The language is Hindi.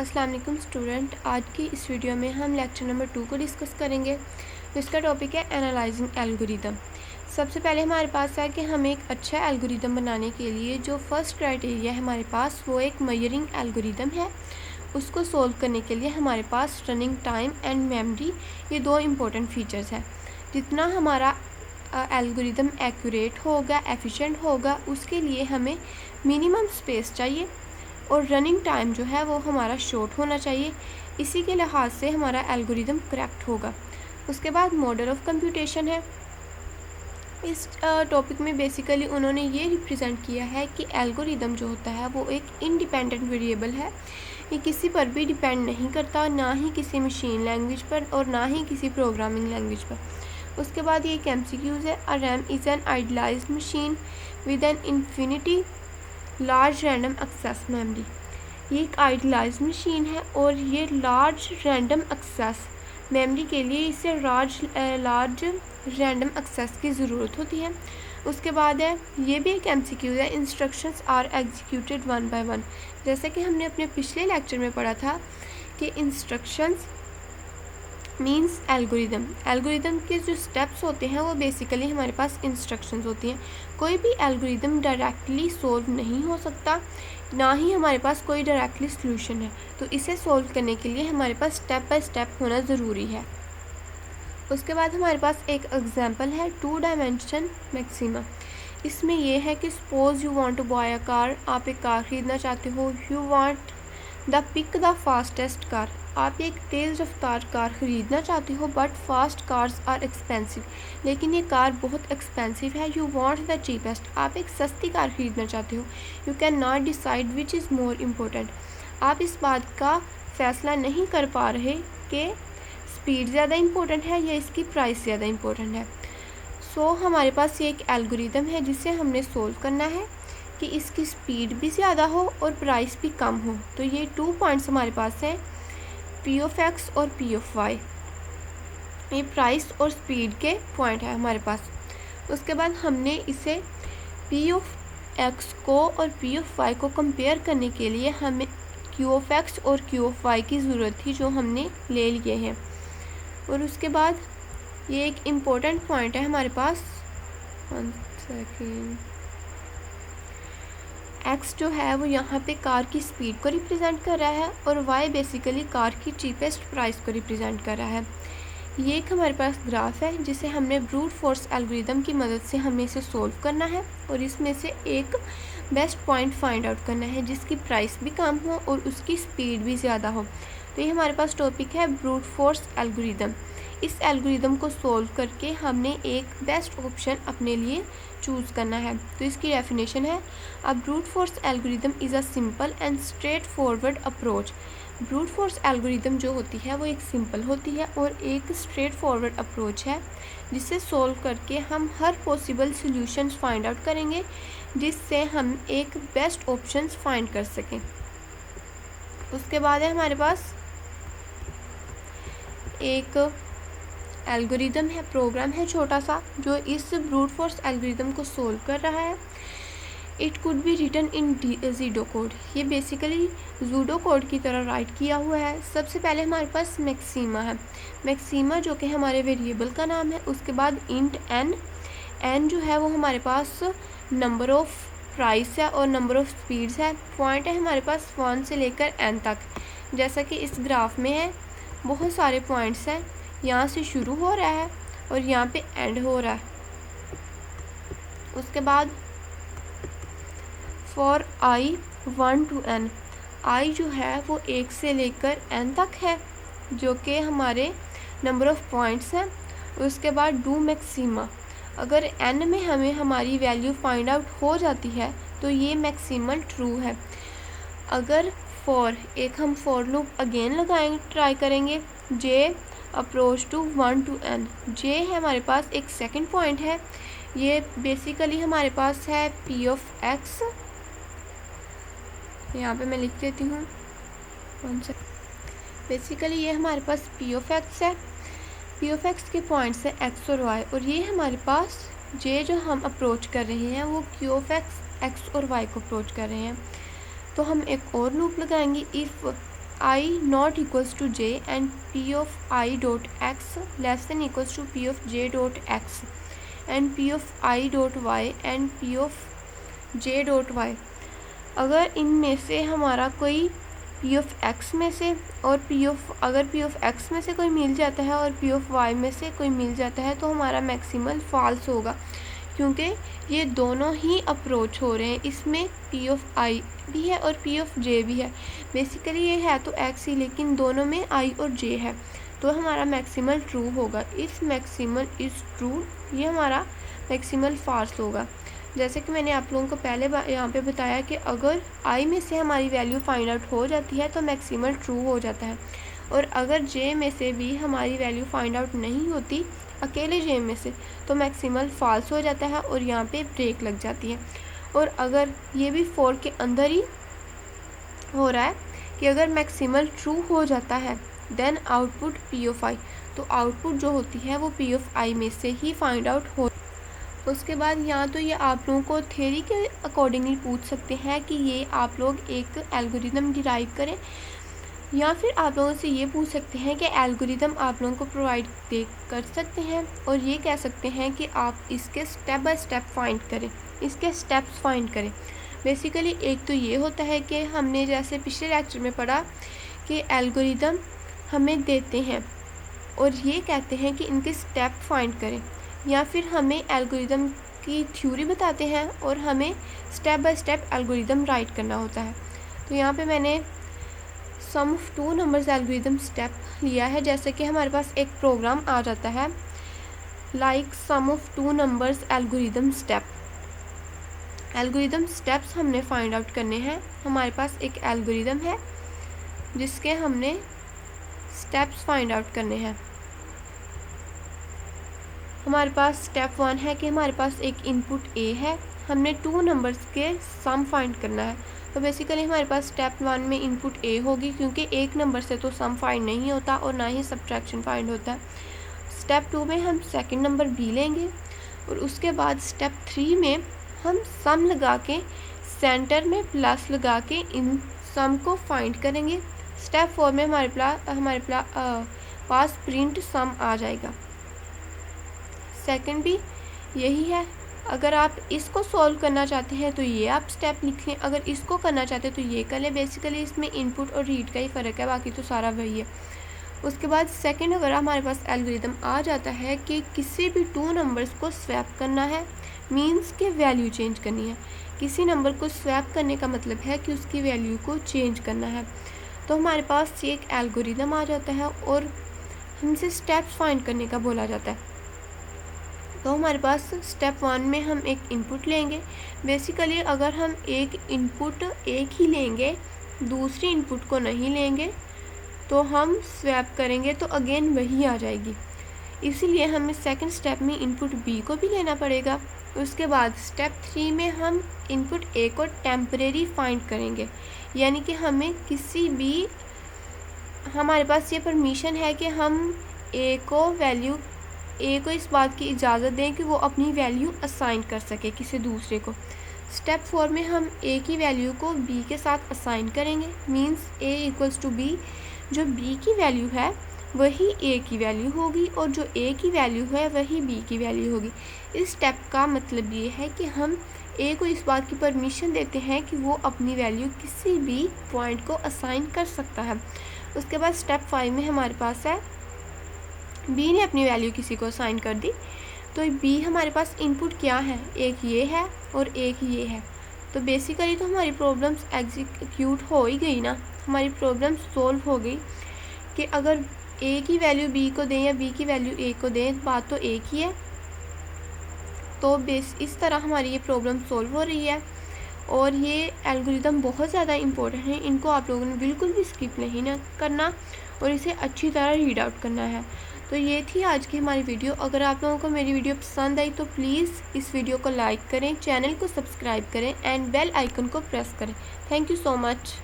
अस्सलाम वालेकुम स्टूडेंट। आज की इस वीडियो में हम लेक्चर नंबर 2 को डिस्कस करेंगे। इसका टॉपिक है एनालाइजिंग एल्गोरिदम। सबसे पहले हमारे पास है कि हमें एक अच्छा एल्गोरिदम बनाने के लिए जो फर्स्ट क्राइटेरिया है हमारे पास वो एक मेजरिंग एल्गोरिदम है। उसको सोल्व करने के लिए हमारे पास रनिंग टाइम एंड मेमोरी, ये दो इम्पोर्टेंट फीचर्स हैं। जितना हमारा एल्गोरिदम एक्यूरेट होगा, एफिशिएंट होगा, उसके लिए हमें मिनिमम स्पेस चाहिए और रनिंग टाइम जो है वो हमारा शॉर्ट होना चाहिए। इसी के लिहाज से हमारा एल्गोरिदम करेक्ट होगा। उसके बाद मॉडल ऑफ कंप्यूटेशन है। इस टॉपिक में बेसिकली उन्होंने ये रिप्रेजेंट किया है कि एल्गोरिदम जो होता है वो एक इंडिपेंडेंट वेरिएबल है। ये किसी पर भी डिपेंड नहीं करता, ना ही किसी मशीन लैंग्वेज पर और ना ही किसी प्रोग्रामिंग लैंग्वेज पर। उसके बाद ये एक एमसीक्यूज है। A RAM is an idealized machine with an infinite large random access memory. ये एक आइडियलाइज्ड मशीन है और ये लार्ज रैंडम एक्सेस मेमोरी के लिए इसे लार्ज रैंडम एक्सेस की ज़रूरत होती है। उसके बाद है ये भी एक एमसीक्यू है। Instructions are executed one by one. जैसे कि हमने अपने पिछले लेक्चर में पढ़ा था कि इंस्ट्रक्शंस मीन्स एल्गोरिदम। एल्गोरिदम के जो स्टेप्स होते हैं वो बेसिकली हमारे पास इंस्ट्रक्शंस होती हैं। कोई भी एल्गोरिदम डायरेक्टली सोल्व नहीं हो सकता, ना ही हमारे पास कोई डायरेक्टली सॉल्यूशन है। तो इसे सोल्व करने के लिए हमारे पास स्टेप बाय स्टेप होना ज़रूरी है। उसके बाद हमारे पास एक एग्जांपल है 2 डायमेंशन मैक्सिमा। इसमें यह है कि suppose you want to buy a car. आप एक कार ख़रीदना चाहते हो। You want the pick the fastest car. आप एक तेज़ रफ्तार कार ख़रीदना चाहते हो but fast cars are expensive. लेकिन ये कार बहुत एक्सपेंसिव है। You want the cheapest. आप एक सस्ती कार ख़रीदना चाहते हो। You can not decide which is more important. आप इस बात का फ़ैसला नहीं कर पा रहे कि स्पीड ज़्यादा इम्पोर्टेंट है या इसकी प्राइस ज़्यादा इम्पोर्टेंट है। सो हमारे पास ये एक एल्गोरिदम है जिसे हमने सोल्व करना है कि इसकी स्पीड भी ज़्यादा हो और प्राइस भी कम हो। तो ये 2 पॉइंट्स हमारे पास हैं, पी ऑफ एक्स और पी ऑफ वाई। ये प्राइस और स्पीड के पॉइंट है हमारे पास। उसके बाद हमने इसे पी ऑफ एक्स को और पी ऑफ वाई को कंपेयर करने के लिए हमें क्यू ऑफ एक्स और क्यू ऑफ वाई की ज़रूरत थी, जो हमने ले लिए हैं। और उसके बाद ये एक इम्पोर्टेंट पॉइंट है हमारे पास, 1 सेकेंड। एक्स जो है वो यहाँ पे कार की स्पीड को रिप्रेजेंट कर रहा है और वाई बेसिकली कार की चीपेस्ट प्राइस को रिप्रेजेंट कर रहा है। ये एक हमारे पास ग्राफ है जिसे हमने ब्रूट फोर्स एल्गोरिदम की मदद से हमें इसे सोल्व करना है और इसमें से एक बेस्ट पॉइंट फाइंड आउट करना है जिसकी प्राइस भी कम हो और उसकी स्पीड भी ज़्यादा हो। तो ये हमारे पास टॉपिक है ब्रूट फोर्स एल्गोरिदम। इस एल्गोरिदम को सोल्व करके हमने एक बेस्ट ऑप्शन अपने लिए चूज़ करना है। तो इसकी डेफिनेशन है, a brute force algorithm is a simple and straightforward approach. Brute force algorithm जो होती है वो एक सिंपल होती है और एक स्ट्रेट फॉरवर्ड अप्रोच है जिसे सोल्व करके हम हर पॉसिबल सॉल्यूशंस फाइंड आउट करेंगे जिससे हम एक बेस्ट ऑप्शंस फाइंड कर सकें। उसके बाद है हमारे पास एक एल्गोरिदम है, प्रोग्राम है छोटा सा जो इस ब्रूट फोर्स एल्गोरिदम को सोल्व कर रहा है। It could be written in pseudo code. ये बेसिकली जूडो कोड की तरह राइट किया हुआ है। सबसे पहले हमारे पास मैक्सिमा है। मैक्सिमा जो कि हमारे वेरिएबल का नाम है। उसके बाद इंट एन जो है वो हमारे पास नंबर ऑफ प्राइस है और नंबर ऑफ स्पीड्स है। पॉइंट है हमारे पास 1 से लेकर n तक, जैसा कि इस ग्राफ में है। बहुत सारे पॉइंट्स हैं, यहाँ से शुरू हो रहा है और यहाँ पे एंड हो रहा है। उसके बाद फॉर आई 1 to n, आई जो है वो 1 से लेकर n तक है जो कि हमारे नंबर ऑफ पॉइंट्स हैं। उसके बाद डू मैक्सिमा, अगर n में हमें हमारी वैल्यू फाइंड आउट हो जाती है तो ये मैक्सिमल ट्रू है। अगर फॉर, एक हम फॉर लूप अगेन लगाएंगे, ट्राई करेंगे जे अप्रोच टू 1 to n। जे है हमारे पास एक सेकंड पॉइंट है। ये बेसिकली हमारे पास है पी ऑफ एक्स। यहाँ पे मैं लिख देती हूँ, बेसिकली ये हमारे पास पी ऑफ एक्स है। पी ऑफ एक्स के पॉइंट्स है एक्स और वाई, और ये हमारे पास जे जो हम अप्रोच कर रहे हैं वो क्यू ऑफ एक्स और वाई को अप्रोच कर रहे हैं। तो हम एक और लूप लगाएंगे, if I not equals to J and P of I dot X less than equals to P of J dot X and P of I dot Y and P of J dot Y. अगर इनमें से हमारा कोई पी ऑफ एक्स में से और अगर पी ऑफ एक्स में से कोई मिल जाता है और पी ऑफ वाई में से कोई मिल जाता है तो हमारा मैक्सिमल फॉल्स होगा, क्योंकि ये दोनों ही अप्रोच हो रहे हैं। इसमें पी ऑफ आई भी है और पी ऑफ जे भी है। बेसिकली ये है तो एक्स ही, लेकिन दोनों में आई और जे है, तो हमारा मैक्सिमल ट्रू होगा। इस मैक्सिमल इज़ ट्रू, ये हमारा मैक्सिमल फॉल्स होगा। जैसे कि मैंने आप लोगों को पहले यहाँ पे बताया कि अगर आई में से हमारी वैल्यू फाइंड आउट हो जाती है तो मैक्सिमल ट्रू हो जाता है, और अगर जे में से भी हमारी वैल्यू फाइंड आउट नहीं होती अकेले जे में से तो मैक्सिमल फॉल्स हो जाता है और यहाँ पे ब्रेक लग जाती है। और अगर ये भी फोर के अंदर ही हो रहा है कि अगर मैक्सिमल ट्रू हो जाता है देन आउटपुट पी ऑफ आई, तो आउटपुट जो होती है वो पी ऑफ आई में से ही फाइंड आउट हो। उसके बाद यहाँ तो ये आप लोगों को थ्योरी के अकॉर्डिंगली पूछ सकते हैं कि ये आप लोग एक एल्गोरिदम डिराइव करें, या फिर आप लोगों से ये पूछ सकते हैं कि एल्गोरिदम आप लोगों को प्रोवाइड कर सकते हैं और ये कह सकते हैं कि आप इसके स्टेप बाय स्टेप फाइंड करें, इसके स्टेप्स फाइंड करें। बेसिकली एक तो ये होता है कि हमने जैसे पिछले लेक्चर में पढ़ा कि एल्गोरिदम हमें देते हैं और ये कहते हैं कि इनके स्टेप फाइंड करें, या फिर हमें एल्गोरिदम की थ्योरी बताते हैं और हमें step by step algorithm write करना होता है। तो यहाँ पे मैंने sum of two numbers algorithm step लिया है। जैसे कि हमारे पास एक प्रोग्राम आ जाता है like sum of two numbers algorithm step. Algorithm steps हमने फाइंड आउट करने हैं। हमारे पास एक एल्गोरिदम है जिसके हमने स्टेप्स फाइंड आउट करने हैं। हमारे पास स्टेप 1 है कि हमारे पास एक इनपुट ए है, हमने टू नंबर्स के सम फाइंड करना है। तो बेसिकली हमारे पास स्टेप 1 में इनपुट ए होगी, क्योंकि एक नंबर से तो सम फाइंड नहीं होता और ना ही सब्ट्रैक्शन फाइंड होता है। स्टेप 2 में हम सेकंड नंबर बी लेंगे और उसके बाद स्टेप 3 में हम सम लगा के सेंटर में प्लस लगा के इन सम को फाइंड करेंगे। स्टेप 4 में हमारे पास प्रिंट सम आ जाएगा। सेकंड भी यही है। अगर आप इसको सॉल्व करना चाहते हैं तो ये आप स्टेप लिखें, अगर इसको करना चाहते हैं तो ये कर लें। बेसिकली इसमें इनपुट और रीड का ही फ़र्क है, बाकी तो सारा वही है। उसके बाद सेकंड अगर हमारे पास एल्गोरिदम आ जाता है कि किसी भी टू नंबर्स को स्वैप करना है, मीन्स के वैल्यू चेंज करनी है। किसी नंबर को स्वैप करने का मतलब है कि उसकी वैल्यू को चेंज करना है। तो हमारे पास ये एक एल्गोरिदम आ जाता है और हमसे स्टेप्स फाइंड करने का बोला जाता है। तो हमारे पास स्टेप 1 में हम एक इनपुट लेंगे। बेसिकली अगर हम एक इनपुट एक ही लेंगे, दूसरी इनपुट को नहीं लेंगे, तो हम स्वैप करेंगे तो अगेन वही आ जाएगी। इसीलिए हमें सेकंड स्टेप में इनपुट बी को भी लेना पड़ेगा। उसके बाद स्टेप 3 में हम इनपुट ए को टेम्परेरी फाइंड करेंगे, यानी कि हमें किसी भी हमारे पास ये परमिशन है कि हम ए को इस बात की इजाज़त दें कि वो अपनी वैल्यू असाइन कर सके किसी दूसरे को। स्टेप 4 में हम ए की वैल्यू को बी के साथ असाइन करेंगे, means A equals to B. जो बी की वैल्यू है वही ए की वैल्यू होगी और जो ए की वैल्यू है वही बी की वैल्यू होगी। इस स्टेप का मतलब ये है कि हम ए को इस बात की परमिशन देते हैं कि वो अपनी वैल्यू किसी भी पॉइंट को असाइन कर सकता है। उसके बाद स्टेप 5 में हमारे पास है बी ने अपनी वैल्यू किसी को असाइन कर दी, तो बी हमारे पास इनपुट क्या है, एक ये है और एक ये है। तो बेसिकली तो हमारी प्रॉब्लम्स एग्जीक्यूट हो ही गई ना, हमारी प्रॉब्लम सोल्व हो गई कि अगर ए की वैल्यू बी को दें या बी की वैल्यू ए को दें, बात तो एक ही है। तो इस तरह हमारी ये प्रॉब्लम सोल्व हो रही है। और ये एल्गोरिदम बहुत ज़्यादा इंपॉर्टेंट है, इनको आप लोगों ने बिल्कुल भी स्किप नहीं ना करना और इसे अच्छी तरह रीड आउट करना है। तो ये थी आज की हमारी वीडियो। अगर आप लोगों को मेरी वीडियो पसंद आई तो प्लीज़ इस वीडियो को लाइक करें, चैनल को सब्सक्राइब करें एंड बेल आइकन को प्रेस करें। Thank you so much.